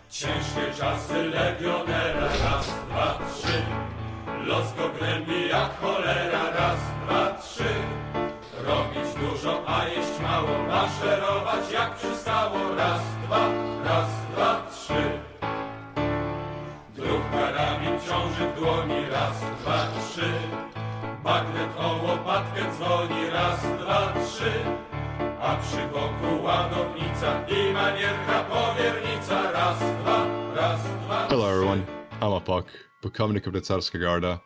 Ciężkie czasy legionera, raz, dwa, trzy. Los go gnębi jak cholera, raz, dwa, trzy. Robić dużo, a jeść mało, maszerować jak przystało, raz, dwa, trzy. Druh karabin ciąży w dłoni, raz, dwa, trzy. Bagnet o łopatkę dzwoni, raz, dwa, trzy. A przy boku ładownica i manierka powiernica, raz, dwa, Hello everyone, I'm a Puck, becoming of the Carska Garda,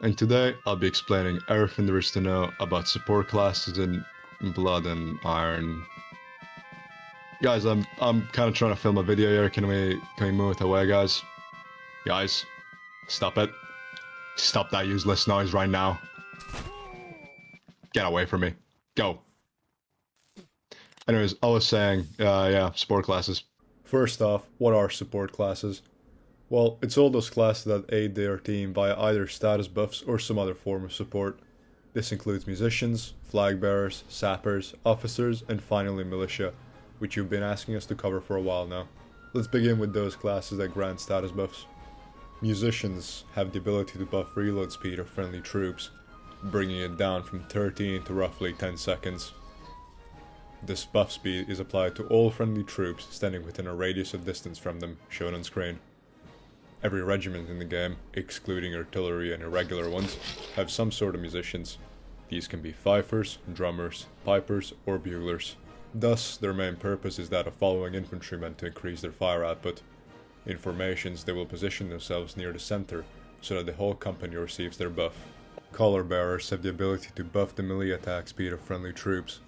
and today I'll be explaining everything there is to know about support classes in Blood and Iron. Guys, I'm kind of trying to film a video here. Can we move it away, guys? Guys, stop it. Stop that useless noise right now. Get away from me. Go. Anyways, I was saying, yeah, support classes. First off, what are support classes? Well, it's all those classes that aid their team via either status buffs or some other form of support. This includes musicians, flag bearers, sappers, officers, and finally militia, which you've been asking us to cover for a while now. Let's begin with those classes that grant status buffs. Musicians have the ability to buff reload speed of friendly troops, bringing it down from 13 to roughly 10 seconds. This buff speed is applied to all friendly troops standing within a radius of distance from them, shown on screen. Every regiment in the game, excluding artillery and irregular ones, have some sort of musicians. These can be fifers, drummers, pipers, or buglers. Thus, their main purpose is that of following infantrymen to increase their fire output. In formations, they will position themselves near the center, so that the whole company receives their buff. Collar bearers have the ability to buff the melee attack speed of friendly troops.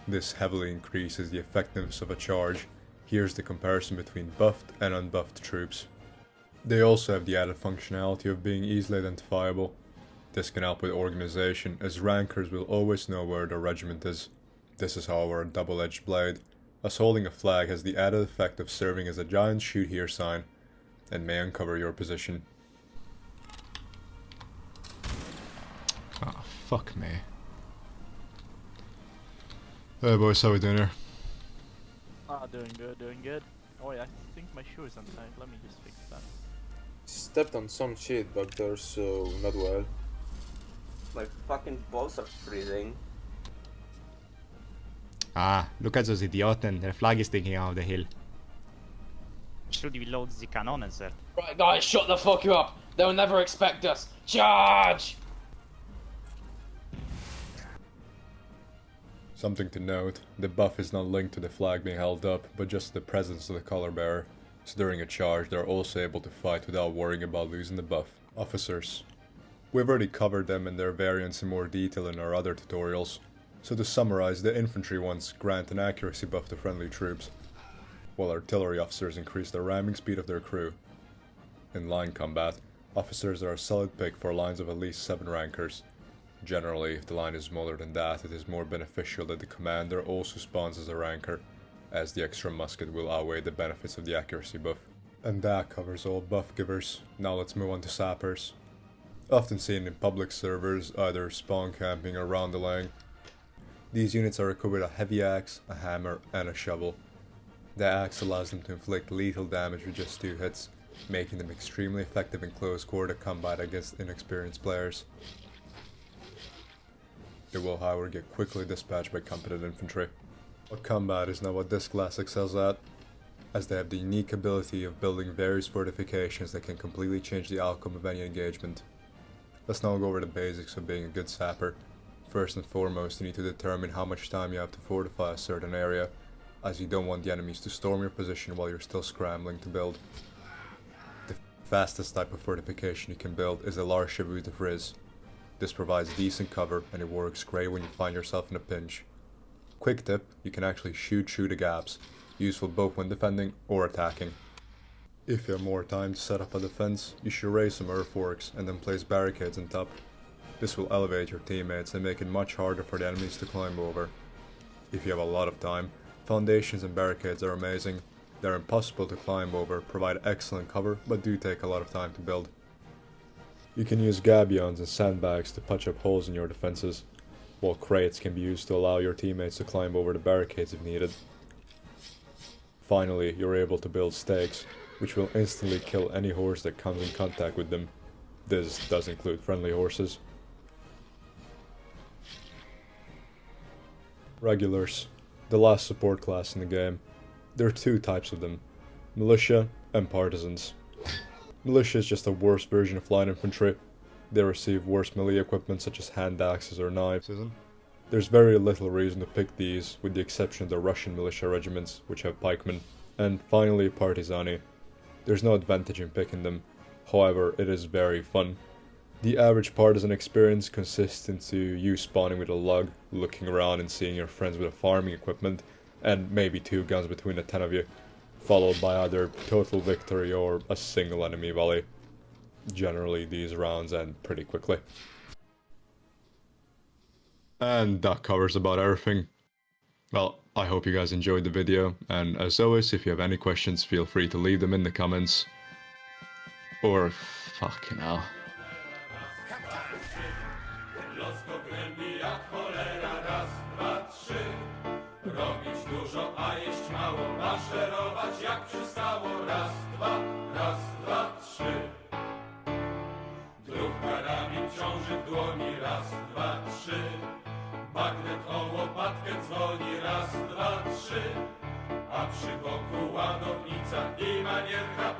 This heavily increases the effectiveness of a charge. Here's the comparison between buffed and unbuffed troops. They also have the added functionality of being easily identifiable. This can help with organization, as rankers will always know where their regiment is. This is however a double-edged blade, as holding a flag has the added effect of serving as a giant shoot here sign, and may uncover your position. Ah, fuck me. Hey boys, how we doing here? Doing good. Oh wait, I think my shoe is untied. Let me just fix that. Stepped on some shit back there, so not well. My fucking balls are freezing. Ah, look at those idioten, their flag is sticking out of the hill. Should we load the cannon, sir? Right guys, shut the fuck up! They'll never expect us! Charge! Something to note, the buff is not linked to the flag being held up, but just the presence of the color bearer. So during a charge, they're also able to fight without worrying about losing the buff. Officers. We've already covered them and their variants in more detail in our other tutorials. So to summarize, the infantry ones grant an accuracy buff to friendly troops, while artillery officers increase the ramming speed of their crew. In line combat, officers are a solid pick for lines of at least 7 rankers. Generally, if the line is smaller than that, it is more beneficial that the commander also spawns as a ranker, as the extra musket will outweigh the benefits of the accuracy buff. And that covers all buff givers. Now let's move on to sappers. Often seen in public servers, either spawn camping or roundeling. These units are equipped with a heavy axe, a hammer, and a shovel. The axe allows them to inflict lethal damage with just 2 hits, making them extremely effective in close quarter combat against inexperienced players. It will however get quickly dispatched by competent infantry. But combat is not what this class excels at, as they have the unique ability of building various fortifications that can completely change the outcome of any engagement. Let's now go over the basics of being a good sapper. First and foremost, you need to determine how much time you have to fortify a certain area, as you don't want the enemies to storm your position while you're still scrambling to build. The fastest type of fortification you can build is a large Chevaux de Frise. This provides decent cover and it works great when you find yourself in a pinch. Quick tip, you can actually shoot through the gaps, useful both when defending or attacking. If you have more time to set up a defense, you should raise some earthworks and then place barricades on top. This will elevate your teammates and make it much harder for the enemies to climb over. If you have a lot of time, foundations and barricades are amazing. They're impossible to climb over, provide excellent cover, but do take a lot of time to build. You can use gabions and sandbags to patch up holes in your defenses, while crates can be used to allow your teammates to climb over the barricades if needed. Finally, you're able to build stakes, which will instantly kill any horse that comes in contact with them. This does include friendly horses. Regulars, the last support class in the game. There are two types of them, militia and partisans. Militia is just a worse version of line infantry. They receive worse melee equipment such as hand axes or knives. There's very little reason to pick these, with the exception of the Russian militia regiments, which have pikemen. And finally, partisani. There's no advantage in picking them, however, it is very fun. The average partisan experience consists into you spawning with a log, looking around and seeing your friends with a farming equipment, and maybe 2 guns between the 10 of you, followed by either total victory or a single enemy volley. Generally, these rounds end pretty quickly. And that covers about everything. Well, I hope you guys enjoyed the video, and as always, if you have any questions, feel free to leave them in the comments. Or, fucking hell. Los go gnębi jak cholera. Raz, dwa, trzy. Robić dużo, a jeść mało. Maszerować jak przystało. Raz, dwa, trzy. Druh karabin ciąży w dłoni. Raz, dwa, trzy. Bagnet o łopatkę dzwoni. Raz, dwa, trzy. A przy boku ładownica i manierka